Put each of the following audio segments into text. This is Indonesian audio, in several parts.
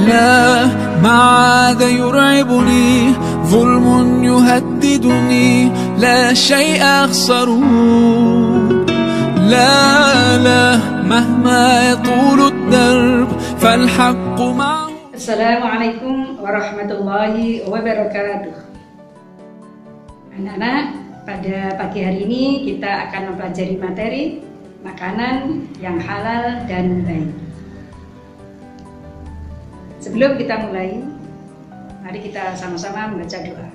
لا ما عاد يرعبني ظلم يهددني لا شيء أخسره لا مهما يطول الدرب فالحق معه. Assalamualaikum warahmatullahi wabarakatuh. Anak-anak, pada pagi hari ini kita akan mempelajari materi makanan yang halal dan baik. Sebelum kita mulai, mari kita sama-sama membaca doa.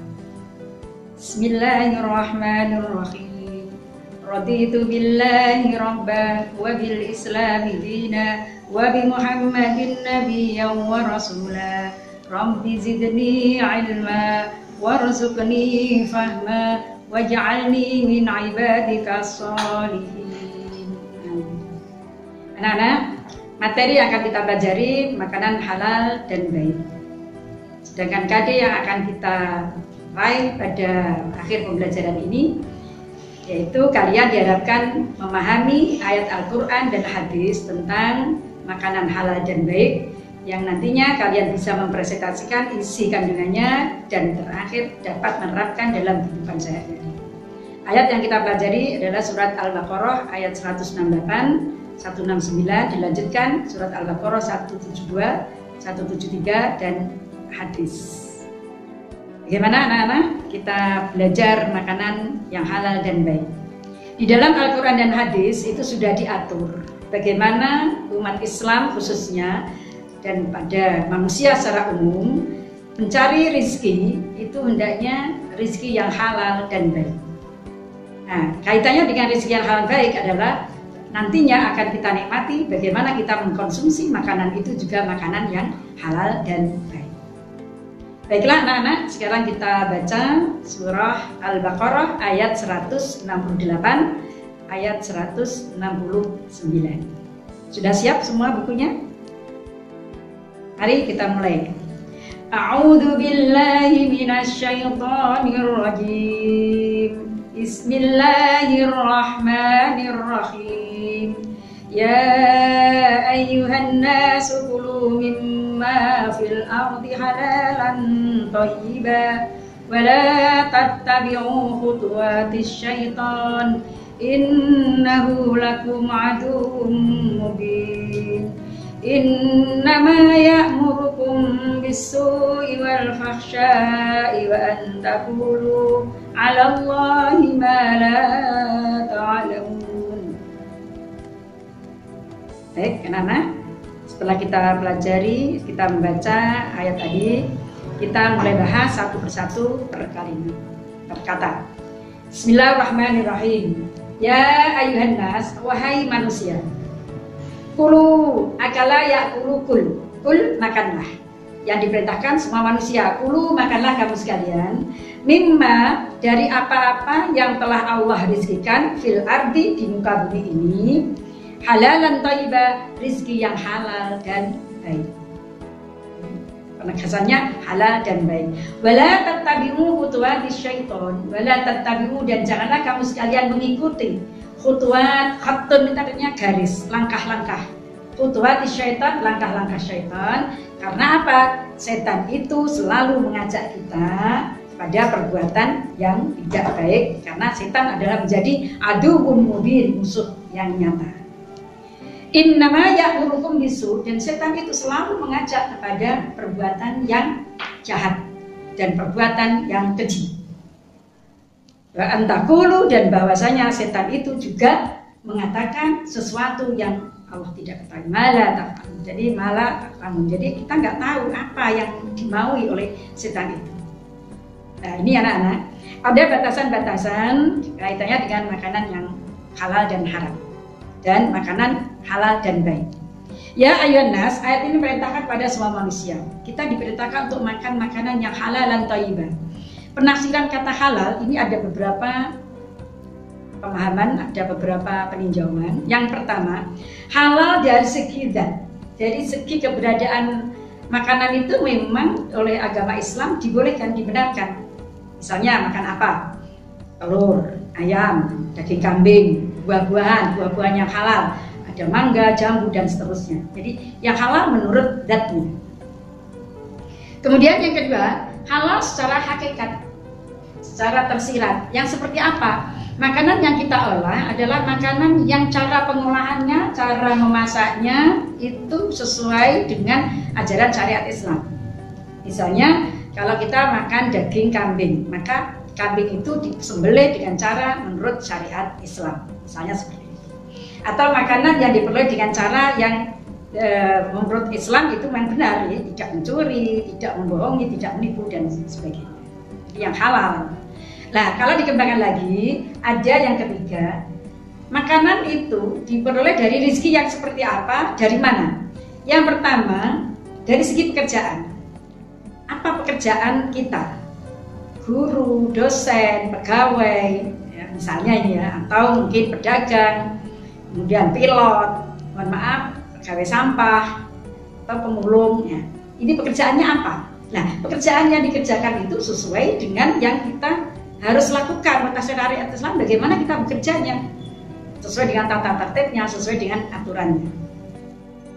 Bismillahirrahmanirrahim. Raditu billahi rabban wa bil islami dina wa bi Muhammadin nabiyyan wa rasula. Rabbi zidni ilma warzuqni fahma waj'alni min ibadika sholihin. Anak-anak, materi yang akan kita pelajari makanan halal dan baik. Sedangkan KD yang akan kita raih pada akhir pembelajaran ini, yaitu kalian diharapkan memahami ayat Al-Quran dan hadis tentang makanan halal dan baik, yang nantinya kalian bisa mempresentasikan isi kandungannya dan terakhir dapat menerapkan dalam kehidupan sehari-hari. Ayat yang kita pelajari adalah surat Al-Baqarah ayat 168, 169, dilanjutkan surat Al-Baqarah 172, 173 dan hadis. Bagaimana anak-anak kita belajar makanan yang halal dan baik? Di dalam Al-Quran dan hadis itu sudah diatur bagaimana umat Islam khususnya dan pada manusia secara umum mencari rizki itu hendaknya rizki yang halal dan baik. Nah, kaitannya dengan rizki yang halal baik adalah nantinya akan kita nikmati bagaimana kita mengkonsumsi makanan itu juga makanan yang halal dan baik. Baiklah anak-anak, sekarang kita baca surah Al-Baqarah ayat 168, ayat 169. Sudah siap semua bukunya? Mari kita mulai. A'udzu billahi minasyaitonir rajim. Bismillahirrahmanirrahim. Ya ayyuhan nasu kulu mimma fil ardi halalan thayyiban wa la tattabi'u khutuwatis syaitan innahu lakum aduwwun mubin. Innama ya'murukum bis-su'i wal fahsya'i wa an taqulu 'ala Allahi ma la ta'lamun. Baik, anak-anak, setelah kita pelajari, kita membaca ayat tadi, kita mulai bahas satu persatu per kalimat, per kata. Bismillahirrahmanirrahim. Ya ayuhan nas, wahai manusia. Kulu, akala yakulu kul. Kul, makanlah. Yang diperintahkan semua manusia, kulu, makanlah kamu sekalian. Mimma, dari apa-apa yang telah Allah rizkikan fil ardi, di muka bumi ini. Halalan thayyibah, rizki yang halal dan baik. Penegasannya halal dan baik. Wala tattabi'u khutuwatis syaiton. Wala tattabi'u, dan janganlah kamu sekalian mengikuti khutuwat, khatun itu artinya garis, langkah-langkah. Khutuwatis syaiton, langkah-langkah syaitan. Karena apa? Setan itu selalu mengajak kita pada perbuatan yang tidak baik, karena setan adalah menjadi aduwwun mubin, musuh yang nyata. Innama ya'murukum bisu, dan setan itu selalu mengajak kepada perbuatan yang jahat dan perbuatan yang keji. Wa antakulu, dan bahwasanya setan itu juga mengatakan sesuatu yang Allah tidak ketahui. Mala taf'alun, jadi mala taf'alun, jadi kita nggak tahu apa yang dimaui oleh setan itu. Nah, ini anak-anak, ada batasan-batasan kaitannya dengan makanan yang halal dan haram dan makanan halal dan baik. Ya ayyuhan nas, ayat ini perintahkan pada semua manusia. Kita diperintahkan untuk makan makanan yang halal dan thayyibah. Penafsiran kata halal ini ada beberapa pemahaman, ada beberapa peninjauan. Yang pertama, halal dari segi zat. Dari segi keberadaan makanan itu memang oleh agama Islam dibolehkan, dibenarkan. Misalnya makan apa? Telur, ayam, daging kambing, buah-buahan yang halal, ada mangga, jambu dan seterusnya. Jadi yang halal menurut zatnya. Kemudian yang kedua, halal secara hakikat, secara tersirat. Yang seperti apa? Makanan yang kita olah adalah makanan yang cara pengolahannya, cara memasaknya itu sesuai dengan ajaran syariat Islam. Misalnya kalau kita makan daging kambing, maka kambing itu disembelih dengan cara menurut syariat Islam, misalnya seperti itu. Atau makanan yang diperoleh dengan cara yang menurut Islam itu memang benar, ya, tidak mencuri, tidak membohongi, tidak menipu dan sebagainya. Yang halal. Nah, kalau dikembangkan lagi, ada yang ketiga, makanan itu diperoleh dari rezeki yang seperti apa, dari mana? Yang pertama, dari segi pekerjaan. Apa pekerjaan kita? Guru, dosen, pegawai, ya, misalnya ini ya, atau mungkin pedagang, kemudian pilot, mohon maaf, pegawai sampah, atau pemulung. Ya. Ini pekerjaannya apa? Nah, pekerjaan yang dikerjakan itu sesuai dengan yang kita harus lakukan atas syariat Islam. Bagaimana kita bekerjanya? Sesuai dengan tata tertibnya, sesuai dengan aturannya.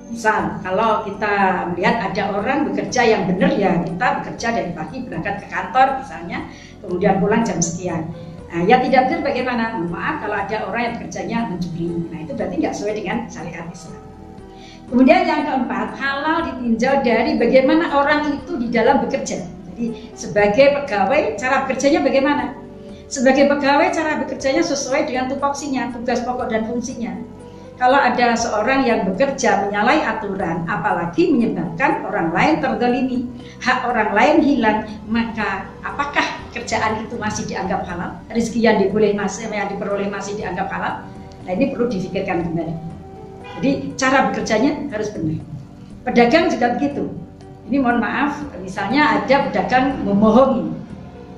Misal, kalau kita melihat ada orang bekerja yang benar, ya kita bekerja dari pagi berangkat ke kantor misalnya, kemudian pulang jam sekian. Nah, yang tidak benar bagaimana? Mohon maaf, kalau ada orang yang bekerjanya mencuri, nah itu berarti nggak sesuai dengan syariat Islam. Kemudian yang keempat, halal ditinjau dari bagaimana orang itu di dalam bekerja. Jadi sebagai pegawai cara bekerjanya bagaimana? Sebagai pegawai cara bekerjanya sesuai dengan tupoksinya, tugas pokok dan fungsinya. Kalau ada seorang yang bekerja menyalahi aturan, apalagi menyebabkan orang lain terzalimi, hak orang lain hilang, maka apakah kerjaan itu masih dianggap halal? Rezeki yang diperoleh masih dianggap halal? Nah, ini perlu difikirkan kembali. Jadi cara bekerjanya harus benar. Pedagang juga begitu. Ini mohon maaf, misalnya ada pedagang membohongi.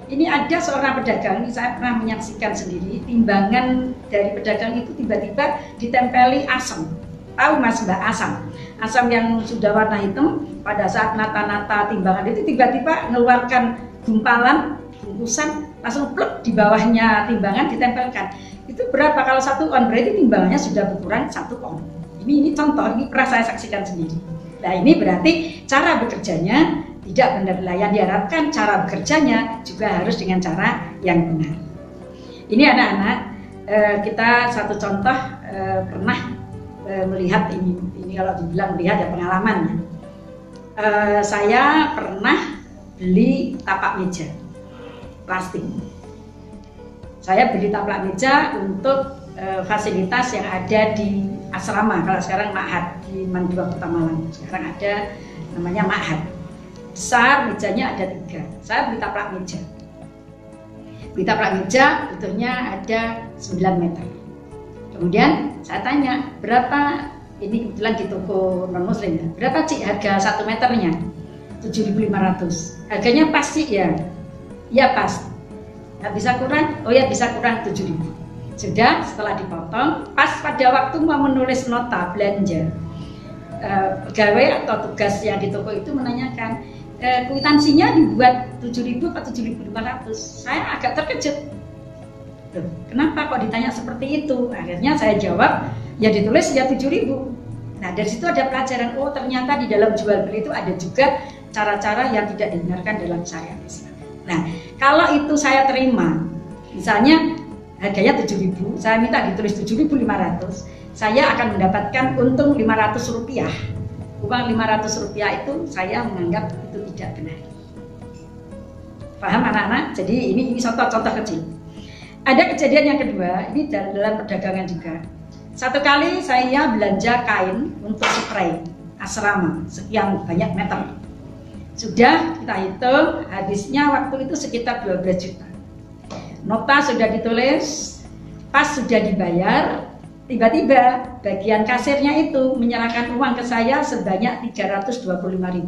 Ini ada seorang pedagang, ini saya pernah menyaksikan sendiri, timbangan dari pedagang itu tiba-tiba ditempeli asam. Tahu Mas Mbak asam? Asam yang sudah warna hitam, pada saat nata-nata timbangan itu tiba-tiba mengeluarkan gumpalan, bungkusan, langsung plek di bawahnya timbangan ditempelkan. Itu berapa? Kalau 1 on berarti timbangannya sudah berkurang 1 on. Ini contoh, ini pernah saya saksikan sendiri. Nah, ini berarti cara bekerjanya tidak benar. Lah, yang diharapkan cara bekerjanya juga harus dengan cara yang benar. Ini anak-anak, kita satu contoh pernah melihat ini kalau dibilang melihat ya pengalaman. Saya pernah beli tapak meja plastik. Saya beli tapak meja untuk fasilitas yang ada di asrama, kalau sekarang ma'had di Mandua Kota Malang. Sekarang ada namanya ma'had. Besar, mejanya ada 3. Saya beli taplak meja. Beli taplak meja butuhnya ada 9 meter. Kemudian saya tanya, berapa, ini kebetulan di toko non muslim ya, berapa Cik harga 1 meternya? 7.500. Harganya pas sih ya? Iya pas. Nggak bisa kurang? Oh ya bisa kurang 7.000. Sudah, setelah dipotong, pas pada waktu mau menulis nota belanja, pegawai atau tugas yang di toko itu menanyakan, kwitansinya dibuat 7.000 atau 7.500. Saya agak terkejut. Loh, kenapa kok ditanya seperti itu? Akhirnya saya jawab, ya ditulis ya 7.000. Nah, dari situ ada pelajaran, oh ternyata di dalam jual beli itu ada juga cara-cara yang tidak dibenarkan dalam syariat Islam. Nah, kalau itu saya terima, misalnya harganya 7.000, saya minta ditulis 7.500, saya akan mendapatkan untung 500 rupiah. Uang 500 rupiah itu saya menganggap itu tidak benar. Paham anak-anak? Jadi ini contoh-contoh kecil. Ada kejadian yang kedua, ini dalam perdagangan juga. Satu kali saya belanja kain untuk spray asrama sekian banyak meter. Sudah kita hitung, habisnya waktu itu sekitar 12 juta. Nota sudah ditulis, pas sudah dibayar, tiba-tiba bagian kasirnya itu menyerahkan uang ke saya sebanyak 325.000.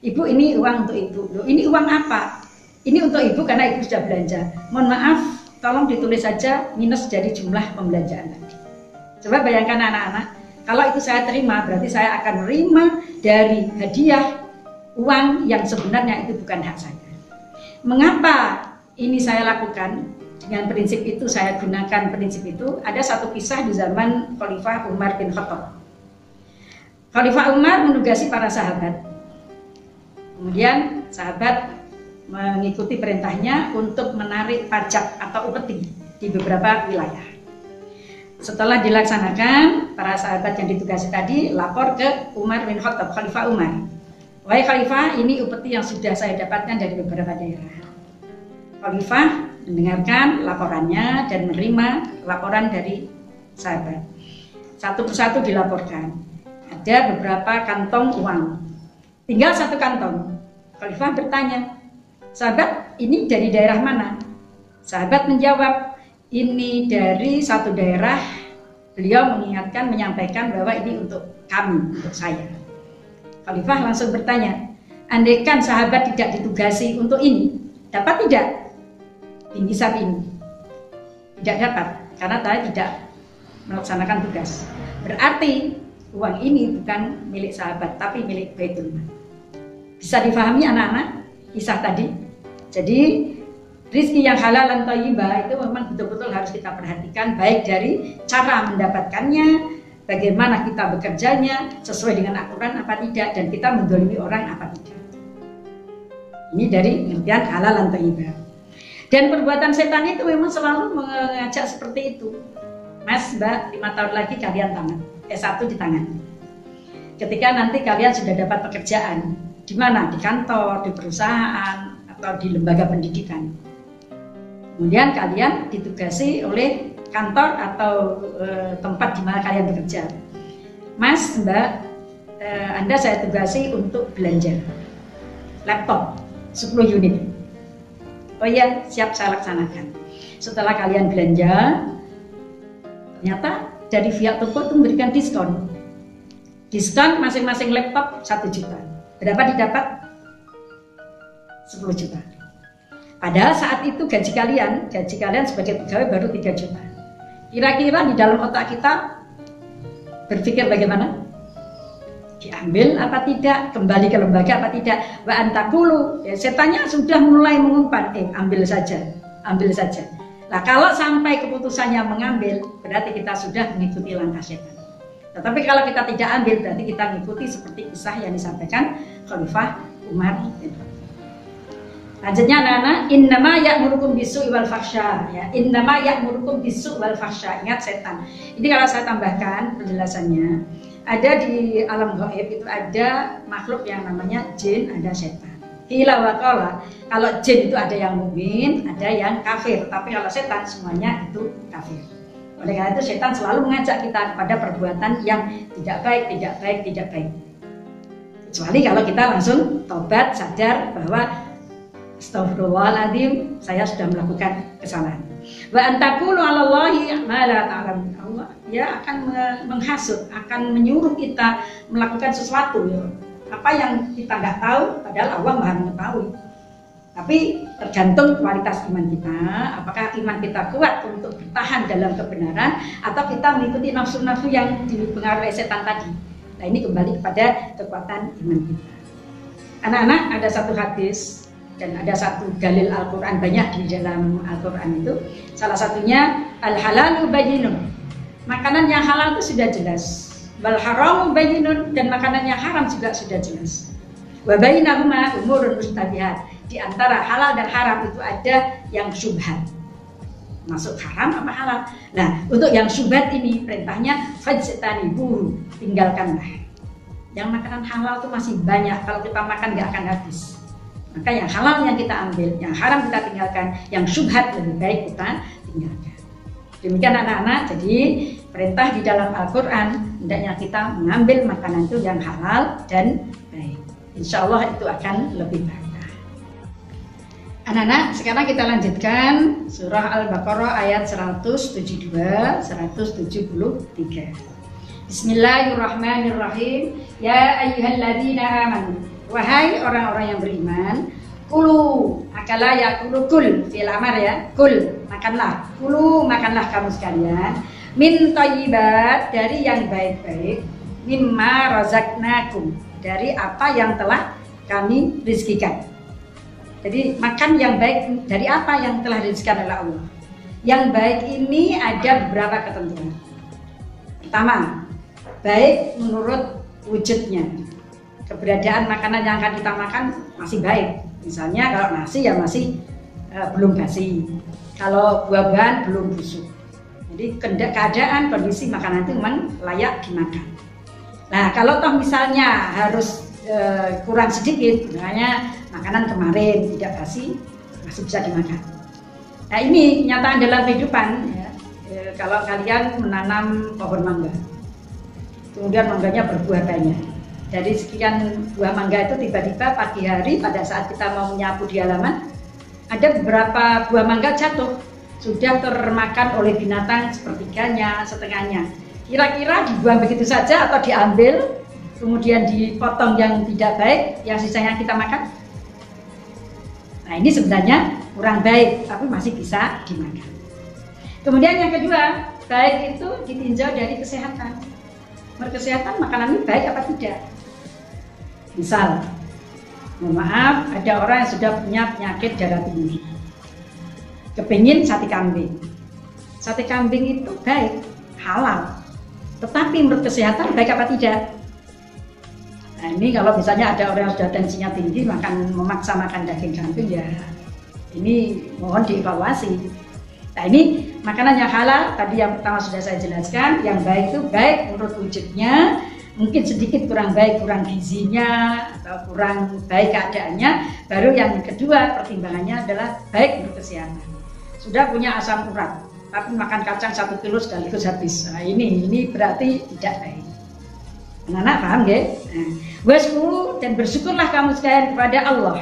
Ibu, ini uang untuk ibu. Loh, ini uang apa? Ini untuk ibu karena ibu sudah belanja. Mohon maaf, tolong ditulis saja minus dari jumlah pembelanjaan tadi. Coba bayangkan anak-anak, kalau itu saya terima, berarti saya akan menerima dari hadiah uang yang sebenarnya itu bukan hak saya. Mengapa ini saya lakukan? Dengan prinsip itu, saya gunakan prinsip itu. Ada satu kisah di zaman Khalifah Umar bin Khattab. Khalifah Umar menugasi para sahabat Kemudian sahabat mengikuti perintahnya untuk menarik pajak atau upeti di beberapa wilayah. Setelah dilaksanakan, para sahabat yang ditugasi tadi lapor ke Umar bin Khattab, Khalifah Umar. Wahai Khalifah, ini upeti yang sudah saya dapatkan dari beberapa daerah. Khalifah mendengarkan laporannya dan menerima laporan dari sahabat. Satu persatu dilaporkan. Ada beberapa kantong uang. Tinggal satu kantong. Khalifah bertanya, sahabat, ini dari daerah mana? Sahabat menjawab, ini dari satu daerah. Beliau mengingatkan, menyampaikan bahwa ini untuk kami, untuk saya. Khalifah langsung bertanya, andaikan sahabat tidak ditugasi untuk ini, dapat tidak bingkisan ini? Tidak dapat, karena saya tidak melaksanakan tugas. Berarti uang ini bukan milik sahabat, tapi milik Baitul Mal. Bisa difahami anak-anak kisah tadi? Jadi rizki yang halal dan thayyibah itu memang betul-betul harus kita perhatikan, baik dari cara mendapatkannya, bagaimana kita bekerjanya, sesuai dengan aturan apa tidak, dan kita menzalimi orang apa tidak. Ini dari pengertian halal dan thayyibah. Dan perbuatan setan itu memang selalu mengajak seperti itu. Mas, Mbak, 5 tahun lagi kalian tamat, S1 di tangan. Ketika nanti kalian sudah dapat pekerjaan, di mana? Di kantor, di perusahaan, atau di lembaga pendidikan. Kemudian kalian ditugasi oleh kantor atau tempat di mana kalian bekerja. Mas, Mbak, Anda saya tugasi untuk belanja laptop 10 unit. Oh iya, siap saya laksanakan. Setelah kalian belanja, ternyata dari pihak toko itu memberikan diskon. Diskon masing-masing laptop 1 juta. Berapa didapat? 10 juta. Padahal saat itu gaji kalian sebagai pegawai baru 3 juta. Kira-kira di dalam otak kita berpikir bagaimana? Diambil apa tidak? Kembali ke lembaga apa tidak? Wa antakulu. Ya, setannya sudah mulai mengumpan, ambil saja. Nah, kalau sampai keputusannya mengambil, berarti kita sudah mengikuti langkah setan. Tetapi kalau kita tidak ambil, berarti kita mengikuti seperti kisah yang disampaikan Khalifah Umar bin Khattab. Lanjutnya anak-anak, innama ya'murukum bisu' wal fahsya, ya. Innama ya'murukum bisu' wal fahsya. Ingat setan. Ini kalau saya tambahkan penjelasannya, ada di alam gaib itu ada makhluk yang namanya jin, ada setan. Qila wa qala, kalau jin itu ada yang mukmin, ada yang kafir, tapi kalau setan semuanya itu kafir. Oleh karena itu setan selalu mengajak kita kepada perbuatan yang tidak baik. Kecuali kalau kita langsung tobat, sadar bahwa astagfirullahaladzim, saya sudah melakukan kesalahan. Wa antakulu 'alallahi ma la ta'lamun. Allah ya akan menghasut, akan menyuruh kita melakukan sesuatu ya. Apa yang kita nggak tahu, padahal Allah Maha mengetahui. Tapi tergantung kualitas iman kita, apakah iman kita kuat untuk bertahan dalam kebenaran atau kita mengikuti nafsu-nafsu yang dipengaruhi setan tadi. Nah, ini kembali kepada kekuatan iman kita. Anak-anak, ada satu hadis dan ada satu dalil Al-Quran, banyak di dalam Al-Quran itu. Salah satunya al-halalu bayyinun. Makanan yang halal itu sudah jelas. Wal haramu bayyinun, dan makanan yang haram juga sudah jelas. Wa bainahuma umurun mustabihat. Di antara halal dan haram itu ada yang syubhat. Masuk haram apa halal? Nah, untuk yang syubhat ini perintahnya fajtanibuhu, tinggalkanlah. Yang makanan halal itu masih banyak, kalau kita makan nggak akan habis. Maka yang halal yang kita ambil, yang haram kita tinggalkan, yang syubhat lebih baik kita tinggalkan. Demikian anak-anak, jadi perintah di dalam Al-Quran hendaknya kita mengambil makanan itu yang halal dan baik. Insya Allah itu akan lebih baik. Anak-anak, sekarang kita lanjutkan surah Al-Baqarah ayat 172-173. Bismillahirrahmanirrahim. Ya ayyuhalladzina amanu, wahai orang-orang yang beriman, kulu, akala yakulu kul, fil amar ya, kul, makanlah, kulu, makanlah kamu sekalian, min thayyibat, dari yang baik-baik, mimma razaqnakum, dari apa yang telah kami rizkikan. Jadi makan yang baik dari apa yang telah dirizkikan oleh Allah. Yang baik ini ada beberapa ketentuan. Pertama, baik menurut wujudnya. keberadaan makanan yang akan kita makan masih baik. Misalnya kalau nasi ya masih belum basi, kalau buah-buahan belum busuk. Jadi keadaan kondisi makanan itu memang layak dimakan. Nah kalau toh misalnya harus kurang sedikit, misalnya makanan kemarin tidak basi, masih bisa dimakan. Nah ini kenyataan dalam kehidupan ya. Kalau kalian menanam pohon mangga, kemudian mangganya berbuah banyak. Dari sekian buah mangga itu tiba-tiba pagi hari pada saat kita mau menyapu di halaman, ada beberapa buah mangga jatuh, sudah termakan oleh binatang sepertiganya, setengahnya. Kira-kira dibuang begitu saja atau diambil, kemudian dipotong yang tidak baik, yang sisanya kita makan? Nah ini sebenarnya kurang baik, tapi masih bisa dimakan. Kemudian yang kedua, baik itu ditinjau dari kesehatan. Berkesehatan makanan ini baik apa tidak? Misal, mohon maaf, ada orang yang sudah punya penyakit darah tinggi, kepingin sate kambing. Sate kambing itu baik, halal, tetapi menurut kesehatan baik apa tidak? Nah ini kalau misalnya ada orang yang sudah tensinya tinggi, memaksa makan daging kambing, ya ini mohon dievaluasi. Nah ini makanan yang halal, tadi yang pertama sudah saya jelaskan, yang baik itu baik menurut wujudnya, mungkin sedikit kurang baik, kurang gizinya, atau kurang baik keadaannya. Baru yang kedua pertimbangannya adalah baik menurut kesehatan. Sudah punya asam urat, tapi makan kacang 1 kilo sekaligus habis. Nah ini berarti tidak baik. Anak-anak paham gak? Waskuru dan bersyukurlah kamu sekalian kepada Allah.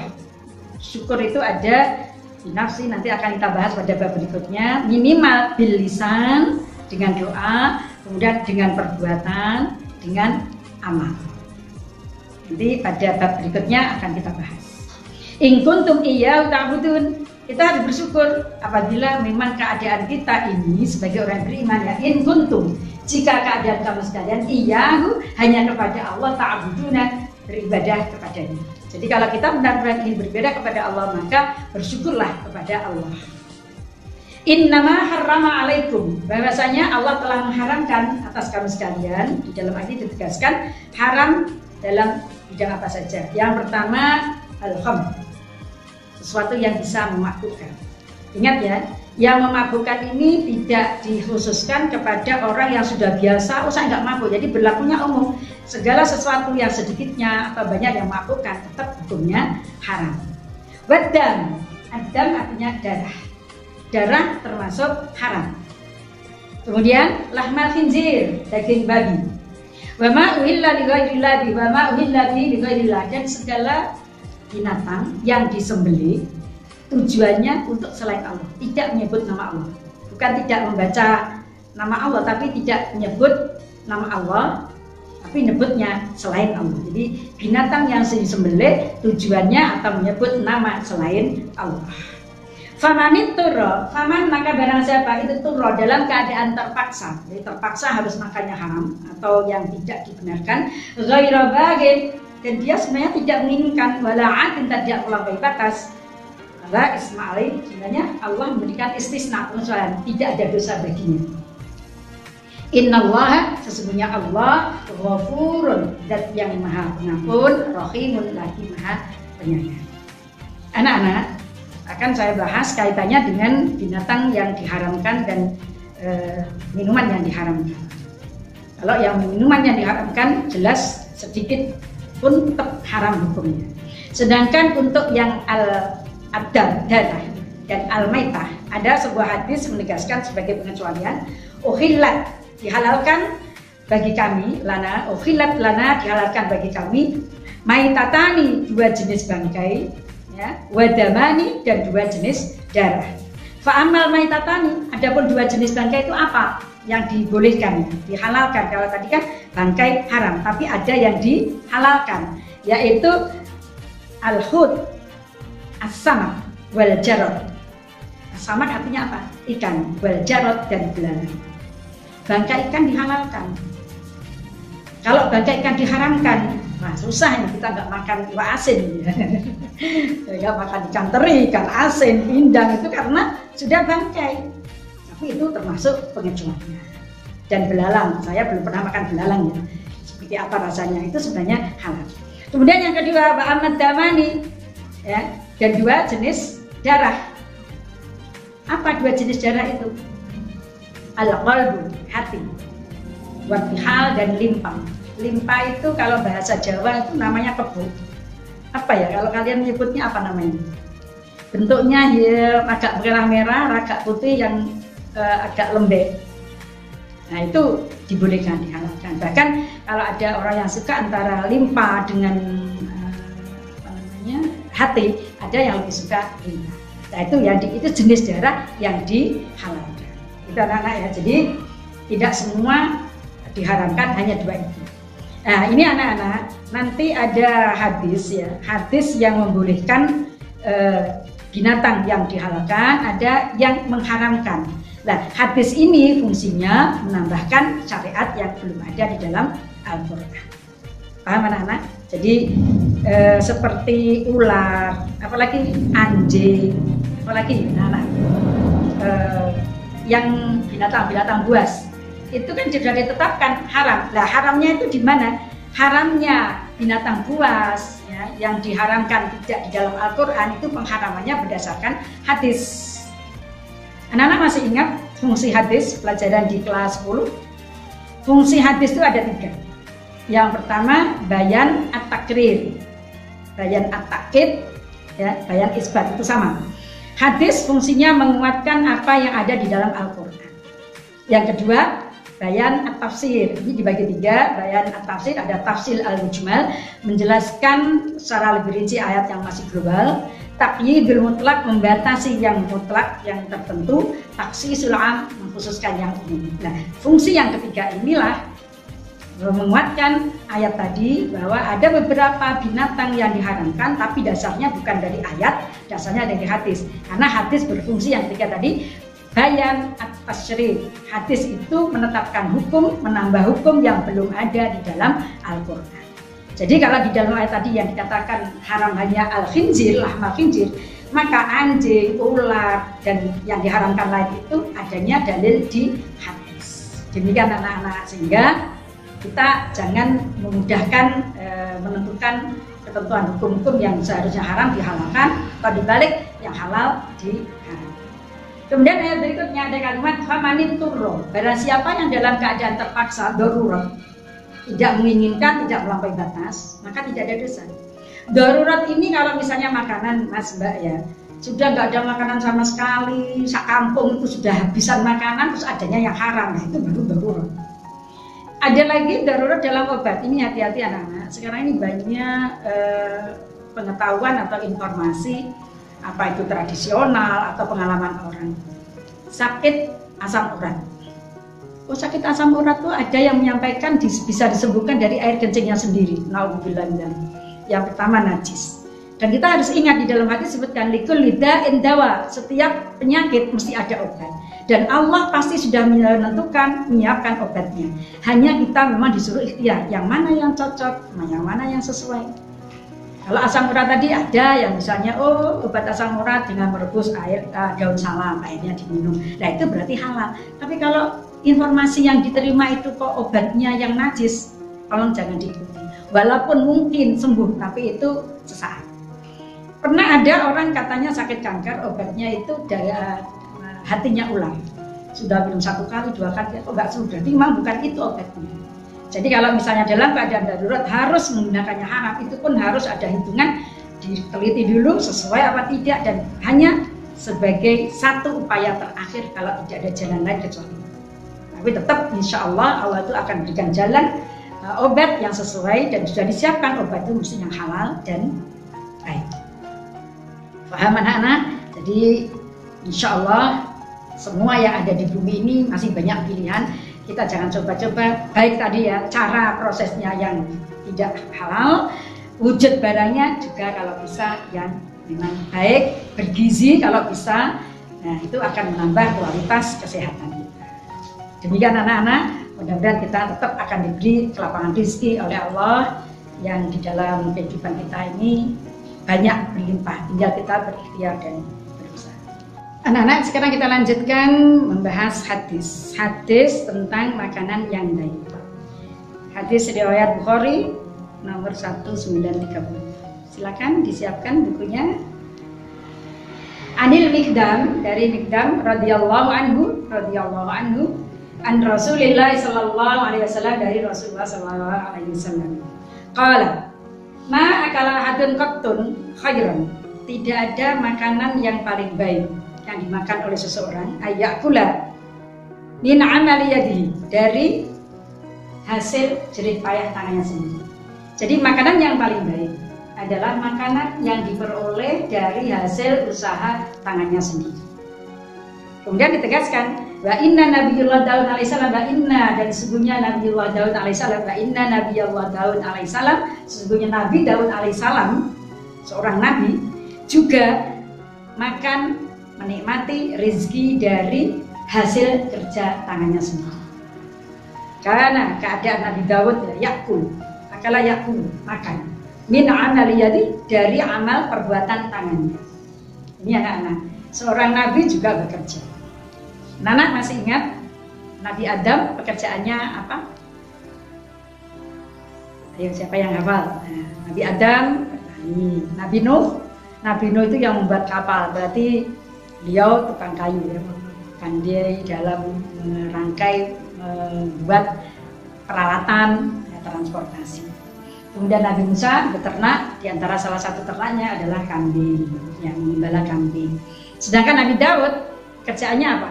Syukur itu ada di nafsi, nanti akan kita bahas pada bab berikutnya. Minimal bil lisan, dengan doa, kemudian dengan perbuatan, dengan amal. Nanti pada bab berikutnya akan kita bahas. In kuntum iyyahu ta'budun. Kita harus bersyukur apabila memang keadaan kita ini sebagai orang beriman, ya. In kuntum, jika keadaan kamu sekalian iyyahu, hanya kepada Allah, ta'buduna, beribadah kepadanya. Jadi kalau kita benar-benar ingin beribadah kepada Allah, maka bersyukurlah kepada Allah. Innama harrama alaikum, bahwasanya Allah telah mengharamkan atas kamu sekalian. Di dalam ayat ditegaskan haram dalam bidang apa saja. Yang pertama al-khamr, sesuatu yang bisa memabukkan. Ingat ya, yang memabukkan ini tidak dikhususkan kepada orang yang sudah biasa, oh saya nggak mabuk, jadi berlakunya umum. Segala sesuatu yang sedikitnya atau banyak yang memabukkan tetap hukumnya haram. Wadam, adam artinya darah. Darah termasuk haram. Kemudian lahmal khinzir, daging babi. Wa ma uhilla li ghairillahi wa ma uhilla bi li ghairillah, dan segala binatang yang disembelih tujuannya untuk selain Allah, tidak menyebut nama Allah. Bukan tidak membaca nama Allah, tapi tidak menyebut nama Allah, tapi menyebutnya selain Allah. Jadi binatang yang disembelih tujuannya atau menyebut nama selain Allah. Famanit turro, faman maka barang siapa itu turro dalam keadaan terpaksa. Jadi terpaksa harus makannya haram atau yang tidak dibenarkan. Ghairu bagin, dan dia sebenarnya tidak menginginkan, wala'atin, tidak melampaui batas. Allah Ismail, sebenarnya Allah memberikan istisna, pengecualian, tidak ada dosa baginya. Innallaha, sesungguhnya Allah ghafurun, zat yang maha pengampun, rahimun, lagi maha penyayang. Anak-anak, akan saya bahas kaitannya dengan binatang yang diharamkan dan minuman yang diharamkan. Kalau yang minuman yang diharamkan jelas sedikit pun tetap haram hukumnya. Sedangkan untuk yang al-abdam, darah, dan al-maitah, ada sebuah hadis menegaskan sebagai pengecualian. Uhillat, dihalalkan bagi kami, lana, uhillat lana, dihalalkan bagi kami, maitatani, 2 jenis bangkai, ya, wadamani, dan 2 jenis darah. Fa'amal maitatani, adapun 2 jenis bangkai itu apa yang dibolehkan, dihalalkan? Kalau tadi kan bangkai haram, tapi ada yang dihalalkan, yaitu al-hud, as-samak, wal jarod. As-samak artinya apa? Ikan, wal jarod, dan belalang. Bangkai ikan dihalalkan. Kalau bangkai ikan diharamkan, nah susah ya, kita nggak makan ikan asin, ya. Nggak makan ikan teri, ikan asin, pindang, itu karena sudah bangkai. Tapi itu termasuk pengecualian. Dan belalang, saya belum pernah makan belalang ya. Seperti apa rasanya, itu sebenarnya halal. Kemudian yang kedua, Ahmad Damani, ya, dan 2 jenis darah. Apa 2 jenis darah itu? Al-qalbu, hati, watihal dan limpa. Limpa itu kalau bahasa Jawa itu namanya kebu. Apa ya, kalau kalian menyebutnya apa namanya? Bentuknya ya agak merah-merah, agak putih yang agak lembek. Nah itu dibolehkan, dihalalkan. Bahkan kalau ada orang yang suka antara limpa dengan hati, ada yang lebih suka limpa. Nah itu ya, itu jenis darah yang dihalalkan. Itu anak-anak ya. Jadi tidak semua diharamkan, hanya 2 itu. Nah ini anak-anak, nanti ada hadis ya, hadis yang membolehkan binatang yang dihalalkan, ada yang mengharamkan. Nah, hadis ini fungsinya menambahkan syariat yang belum ada di dalam Al-Quran. Paham anak-anak? Jadi seperti ular, apalagi anjing, apalagi anak-anak yang binatang-binatang buas, itu kan sudah ditetapkan haram. Nah, haramnya itu di mana? Haramnya binatang buas ya, yang diharamkan tidak di dalam Al-Quran itu pengharamannya berdasarkan hadis. Anak-anak masih ingat fungsi hadis pelajaran di kelas 10? Fungsi hadis itu ada 3. Yang pertama, bayan at-takrir, bayan at-takkid, ya, bayan isbat, itu sama. Hadis fungsinya menguatkan apa yang ada di dalam Al-Quran. Yang kedua, bayan at-tafsir. Ini dibagi 3. Bayan at-tafsir, ada tafsir al-mujmal, menjelaskan secara lebih rinci ayat yang masih global. Taqyidul mutlak, membatasi yang mutlak, yang tertentu. Takhsisul am, mengkhususkan yang umum. Nah, fungsi yang ketiga inilah menguatkan ayat tadi bahwa ada beberapa binatang yang diharamkan, tapi dasarnya bukan dari ayat, dasarnya dari hadis. Karena hadis berfungsi yang ketiga tadi, bayan at-tasyri'. Hadis itu menetapkan hukum, menambah hukum yang belum ada di dalam Al-Quran. Jadi kalau di dalam ayat tadi yang dikatakan haram hanya al-khinzir, lahmal khinzir, maka anjing, ular, dan yang diharamkan lain itu adanya dalil di hadis. Demikian anak-anak, sehingga kita jangan memudahkan menentukan ketentuan hukum-hukum yang seharusnya haram dihalalkan, atau dibalik yang halal diharamkan. Kemudian ayat berikutnya ada kalimat famanit turro, barang siapa yang dalam keadaan terpaksa darurat, tidak menginginkan, tidak melampaui batas, maka tidak ada dosa. Darurat ini kalau misalnya makanan, Mas Mbak ya, sudah nggak ada makanan sama sekali, sak kampung itu sudah habisan makanan, terus adanya yang haram, nah itu baru darurat. Ada lagi darurat dalam obat. Ini hati-hati anak-anak. Sekarang ini banyak pengetahuan atau informasi, apa itu tradisional atau pengalaman orang. Sakit asam urat. Oh, sakit asam urat tuh ada yang menyampaikan bisa disembuhkan dari air kencingnya sendiri. Nauzubillah. Yang pertama najis. Dan kita harus ingat di dalam hadis disebutkan likul lida'in dawa. Setiap penyakit mesti ada obat. Dan Allah pasti sudah menentukan, menyiapkan obatnya. Hanya kita memang disuruh ikhtiar, yang mana yang cocok, yang mana yang sesuai. Kalau asam urat tadi ada yang misalnya, oh obat asam urat dengan merebus air daun salam, airnya diminum. Nah itu berarti halal. Tapi kalau informasi yang diterima itu kok obatnya yang najis, tolong jangan diikuti. Walaupun mungkin sembuh, tapi itu sesaat. Pernah ada orang katanya sakit kanker, obatnya itu dari hatinya ular. Sudah minum 1 kali, 2 kali, kok nggak sembuh. Berarti memang bukan itu obatnya. Jadi kalau misalnya dalam keadaan darurat harus menggunakannya haram, itu pun harus ada hitungan, diteliti dulu sesuai apa tidak, dan hanya sebagai satu upaya terakhir kalau tidak ada jalan lain kecuali. Tapi tetap insya Allah Allah itu akan berikan jalan obat yang sesuai, dan sudah disiapkan obat itu mesti yang halal dan baik. Paham anak-anak? Jadi insya Allah semua yang ada di bumi ini masih banyak pilihan. Kita jangan coba-coba, baik tadi ya cara prosesnya yang tidak halal, wujud barangnya juga kalau bisa yang memang baik, bergizi kalau bisa. Nah itu akan menambah kualitas kesehatan kita. Demikian anak-anak, mudah-mudahan kita tetap akan diberi kelapangan rezeki oleh Allah yang di dalam kehidupan kita ini banyak berlimpah, tinggal kita berikhtiar dan berusaha. Anak-anak, sekarang kita lanjutkan membahas hadis tentang makanan yang baik. Hadis riwayat Bukhari nomor 1930. Silakan disiapkan bukunya. Anil Mikdam, dari Mikdam radhiyallahu anhu an Rasulillah sallallahu alaihi wasallam, dari Rasulullah sallallahu alaihi wasallam. Qala, ma akala hadun qattun khairan. Tidak ada makanan yang paling baik yang dimakan oleh seseorang ayakula min amali yadihi, dari hasil jerih payah tangannya sendiri. Jadi makanan yang paling baik adalah makanan yang diperoleh dari hasil usaha tangannya sendiri. Kemudian ditegaskan, wa inna Nabiyullah Daud alaihissalam, wa inna, dan sesungguhnya Nabiyullah Daud alaihissalam, wa inna Nabiyullah Daud alaihissalam, sesungguhnya Nabi Daud alaihissalam, seorang nabi, juga makan, menikmati rezeki dari hasil kerja tangannya sendiri. Karena keadaan Nabi Daud yakul, akala yakul, makan, min amaliyadi, dari amal perbuatan tangannya. Ini anak-anak, seorang nabi juga bekerja. Anak masih ingat Nabi Adam pekerjaannya apa? Ayo, siapa yang hafal? Nah, Nabi Adam, Nabi Nuh itu yang membuat kapal, berarti beliau tukang kayu ya, pandai dalam merangkai, membuat peralatan ya, transportasi. Kemudian Nabi Musa beternak, di antara salah satu ternaknya adalah kambing, yang mengembala kambing. Sedangkan Nabi Daud kerjaannya apa?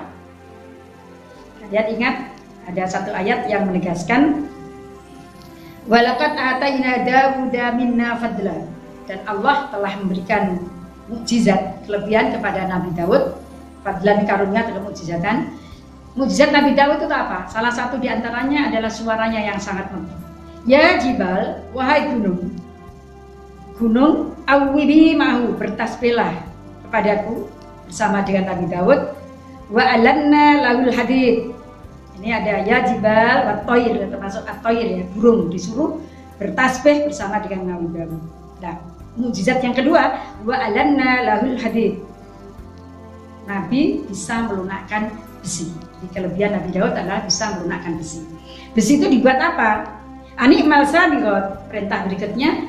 Kalian ingat ada satu ayat yang menegaskan, walaqad atayna Dawuda minna fadla, dan Allah telah memberikan mukjizat, kelebihan kepada Nabi Daud, fadlan, karunia atau mukjizatan. Mukjizat Nabi Daud itu apa? Salah satu di antaranya adalah suaranya yang sangat merdu. Ya jibal, wahai gunung, awwibi ma'hu, bertasbihlah kepadaku bersama dengan Nabi Daud. Wa alanna lahul hadid. Ini ada ya jibal wa toir, termasuk at-toir ya, burung, disuruh bertasbih bersama dengan Nabi Daud. Nah, mukjizat yang kedua, wa alanna lahul hadid. Nabi bisa melunakkan besi. Di kelebihan Nabi Daud adalah bisa melunakkan besi. Besi itu dibuat apa? Anikmal sabiqat, perintah berikutnya,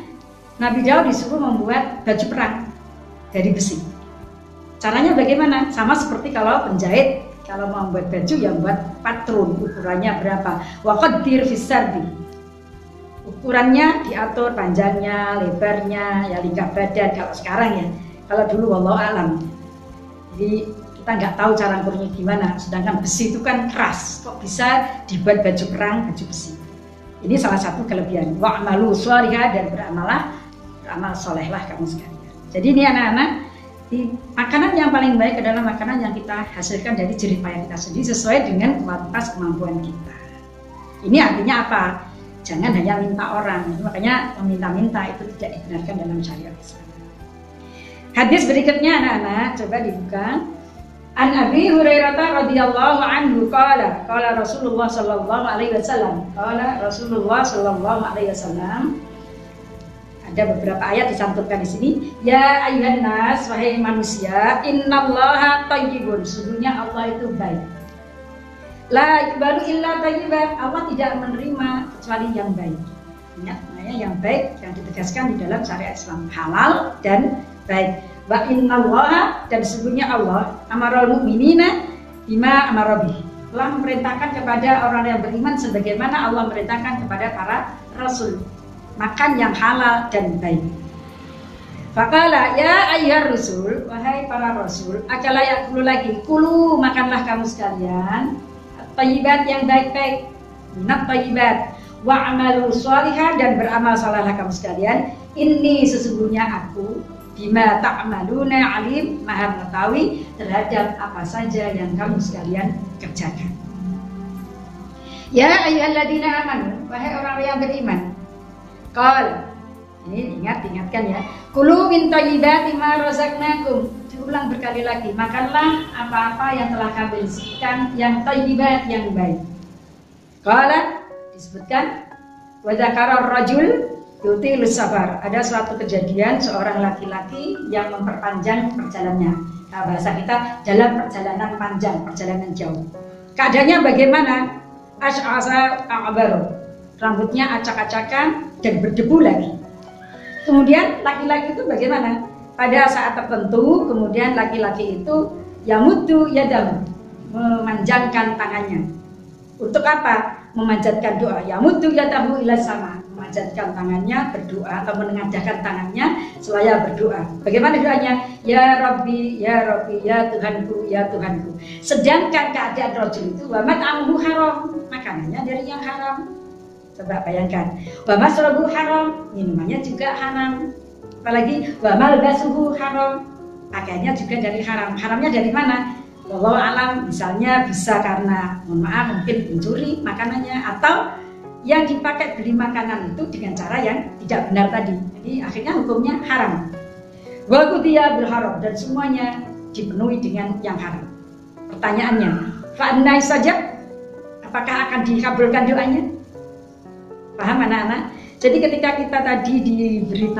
Nabi Daud disuruh membuat baju perang dari besi. Caranya bagaimana? Sama seperti kalau penjahit, kalau mau membuat baju yang buat patron, ukurannya berapa? Wa qaddir fis sardi. Ukurannya diatur, panjangnya, lebarnya, ya lingkar badan kalau sekarang ya. Kalau dulu wallahu alam. Jadi kita nggak tahu cara ukurnya gimana. Sedangkan besi itu kan keras, kok bisa dibuat baju perang, baju besi. Ini salah satu kelebihan. Wa'malu sholihah, dan beramal solehlah kamu sekalian. Jadi ini anak-anak, makanan yang paling baik adalah makanan yang kita hasilkan dari jerih payah kita sendiri sesuai dengan batas kemampuan kita. Ini artinya apa? Jangan hanya minta orang. Makanya meminta-minta itu tidak dibenarkan dalam syariat Islam. Hadis berikutnya anak-anak, coba dibuka. An Abi Hurairah radhiyallahu anhu qala Rasulullah sallallahu alaihi wasallam, ada beberapa ayat dicantumkan di sini. Ya ayyuhan nas, wahai manusia, innallaha thayyibun, sesungguhnya Allah itu baik. La yuqbalu illa thayyiban, Allah tidak menerima kecuali yang baik. Ingat, yang baik yang ditegaskan di dalam syariat Islam, halal dan baik. Wa innallaha, dan sesungguhnya Allah, amaral mu'minina bima amara bih, telah memerintahkan kepada orang yang beriman sebagaimana Allah memerintahkan kepada para rasul, makan yang halal dan baik. Faqala ya ayyuhar rusul, wahai para rasul, akala yakulu lagi, kulu, makanlah kamu sekalian thayyibat, yang baik-baik, minat thayyibat, wa amalu sholihah, dan beramal salehlah kamu sekalian. Ini sesungguhnya aku bima ta'maluna alim, maha mengetahui terhadap apa saja yang kamu sekalian kerjakan. Ya ayyuhalladzina amanu, wahai orang yang beriman. Qal, ini ingatkan ya. Kulu min thayyibati ma razaqnakum. Diulang berkali lagi, makanlah apa-apa yang telah kami rizkikan, yang thayyibat, yang baik. Qala, disebutkan wa dzakara rajul yutilus safar, ada suatu kejadian seorang laki-laki yang memperpanjang perjalanannya. Nah, bahasa kita dalam perjalanan panjang, perjalanan jauh. Keadaannya bagaimana? Asy'asa a'bar, rambutnya acak-acakan dan berdebu lagi. Kemudian laki-laki itu bagaimana? Pada saat tertentu kemudian laki-laki itu yamuddu yadahu, memanjangkan tangannya. Untuk apa? Memanjatkan doa. Yamuddu yadahu ila sama, memanjatkan tangannya berdoa atau menengadahkan tangannya selaya berdoa. Bagaimana doanya? Ya Rabbi, ya Rabbi, ya Tuhanku, ya Tuhanku. Sedangkan keadaan rajul itu wa mat'amuhu haram, makanannya dari yang haram. Coba bayangkan. Wa masrabuhu haram, minumannya juga haram. Apalagi wa malbasuhu haram, pakaiannya juga dari haram. Haramnya dari mana? Wallahu alam, misalnya bisa karena mohon maaf mungkin mencuri makanannya, atau yang dipakai beli makanan itu dengan cara yang tidak benar tadi. Jadi akhirnya hukumnya haram. Wa qudiya bil haram, dan semuanya dipenuhi dengan yang haram. Pertanyaannya, fa anna saja, apakah akan dikabulkan doanya? Paham anak-anak? Jadi ketika kita tadi diberi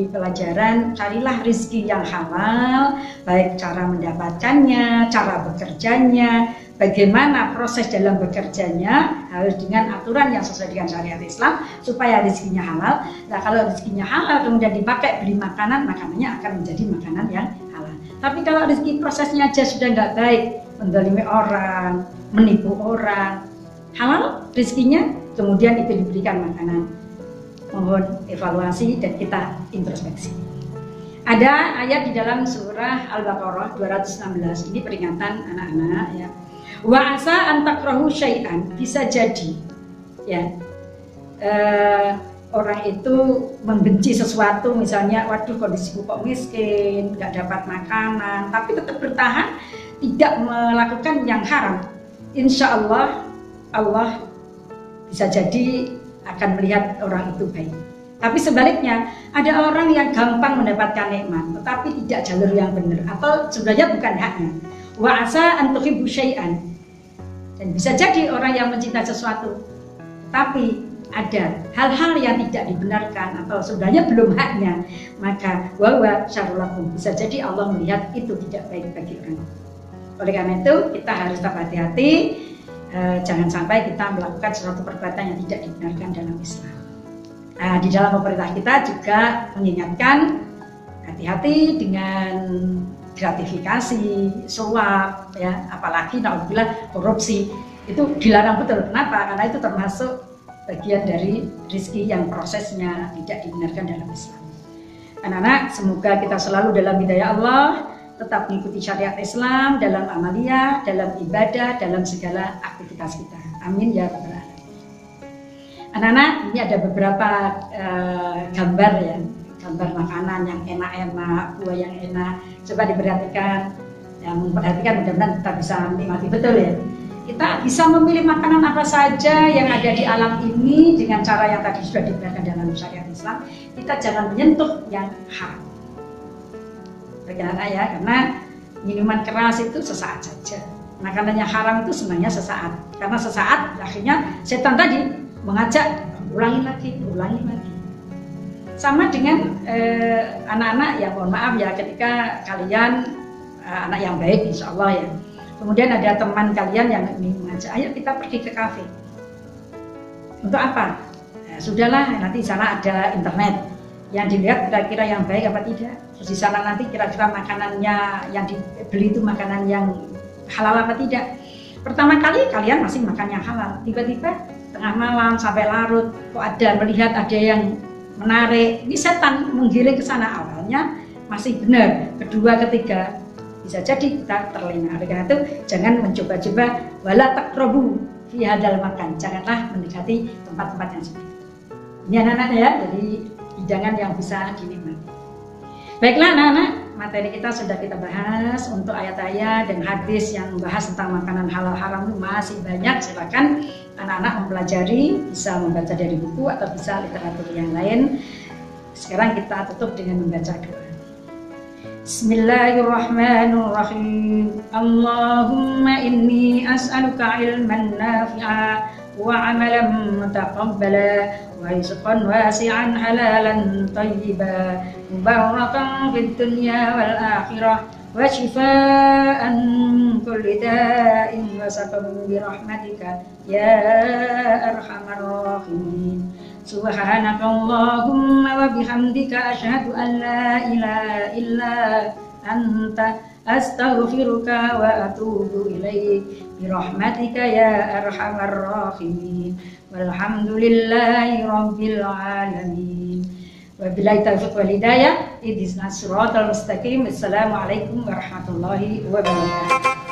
pelajaran, carilah rezeki yang halal, baik cara mendapatkannya, cara bekerjanya, bagaimana proses dalam bekerjanya, harus dengan aturan yang sesuai dengan syariat Islam, supaya rezekinya halal. Nah kalau rezekinya halal kemudian dipakai beli makanan, makanannya akan menjadi makanan yang halal. Tapi kalau rezeki prosesnya aja sudah nggak baik, mendolimi orang, menipu orang, halal rezekinya, kemudian itu diberikan makanan. Mohon evaluasi dan kita introspeksi. Ada ayat di dalam surah Al-Baqarah 216, ini peringatan anak-anak ya. Wa asa an takrahu syai'an, bisa jadi ya orang itu membenci sesuatu, misalnya waduh kondisiku kok miskin, nggak dapat makanan, tapi tetap bertahan tidak melakukan yang haram. Insya Allah, Allah bisa jadi akan melihat orang itu baik. Tapi sebaliknya, ada orang yang gampang mendapatkan nikmat tetapi tidak jalur yang benar, atau sebenarnya bukan haknya. Wa asa an tuhibbu syai'an, dan bisa jadi orang yang mencintai sesuatu tapi ada hal-hal yang tidak dibenarkan atau sebenarnya belum haknya, maka wa syarrul lakum, bisa jadi Allah melihat itu tidak baik bagi orang. Oleh karena itu kita harus tetap hati-hati. Jangan sampai kita melakukan suatu perbuatan yang tidak dibenarkan dalam Islam. Di dalam pemerintah kita juga mengingatkan hati-hati dengan gratifikasi, suap, ya, apalagi naudzubillah korupsi, itu dilarang betul. Kenapa? Karena itu termasuk bagian dari rezeki yang prosesnya tidak dibenarkan dalam Islam. Anak-anak, semoga kita selalu dalam hidayah Allah, tetap mengikuti syariat Islam dalam amaliyah, dalam ibadah, dalam segala aktivitas kita. Amin ya rabbal alamin. Anak-anak, ini ada beberapa gambar ya, gambar makanan yang enak-enak, buah yang enak. Coba diperhatikan, yang memperhatikan mudah-mudahan kita bisa menikmati betul ya. Kita bisa memilih makanan apa saja yang ada di alam ini dengan cara yang tadi sudah dibenarkan dalam syariat Islam. Kita jangan menyentuh yang haram. Bagaimana ya, karena minuman keras itu sesaat saja, makanannya haram itu sebenarnya sesaat, karena sesaat akhirnya setan tadi mengajak ulangi lagi. Sama dengan anak-anak ya, mohon maaf ya, ketika kalian anak yang baik insya Allah ya, kemudian ada teman kalian yang mengajak, ayo kita pergi ke kafe. Untuk apa? Sudahlah, nanti di sana ada internet yang dilihat kira-kira yang baik apa tidak. Terus di sana nanti kira-kira makanannya yang dibeli itu makanan yang halal apa tidak. Pertama kali kalian masih makan yang halal, tiba-tiba tengah malam sampai larut kok melihat ada yang menarik, ini setan menggiring ke sana. Awalnya masih benar, kedua ketiga bisa jadi kita terlena. Oleh karena itu jangan mencoba-coba, wala taqrabu fi hadzal makan, janganlah mendekati tempat-tempat yang seperti itu. Ini anak-anak ya, jadi hidangan yang bisa dinikmati. Baiklah anak-anak, materi kita sudah kita bahas. Untuk ayat-ayat dan hadis yang membahas tentang makanan halal haram itu masih banyak. Silakan anak-anak mempelajari, bisa membaca dari buku atau bisa literatur yang lain. Sekarang kita tutup dengan membaca doa. Bismillahirrahmanirrahim. Allahumma inni as'aluka ilman nafi'a wa amalan mutaqabbala wa rizqan wasi'an halalan tayyiban mubarakan fid dunya wal akhirah wa shifaa'an min kulli da'in wa saqam bi rahmatika ya arhamar rahimin. Subhanakallahumma wa bihamdika asyhadu an la ilaha illa anta astaghfiruka wa atubu ilaik bi rahmatika ya arhamar rahimin. Walhamdulillahi rabbil alamin. Wabillahi taufiq wal hidayah. Ihdinas siratal mustaqim. Assalamualaikum warahmatullahi wabarakatuh.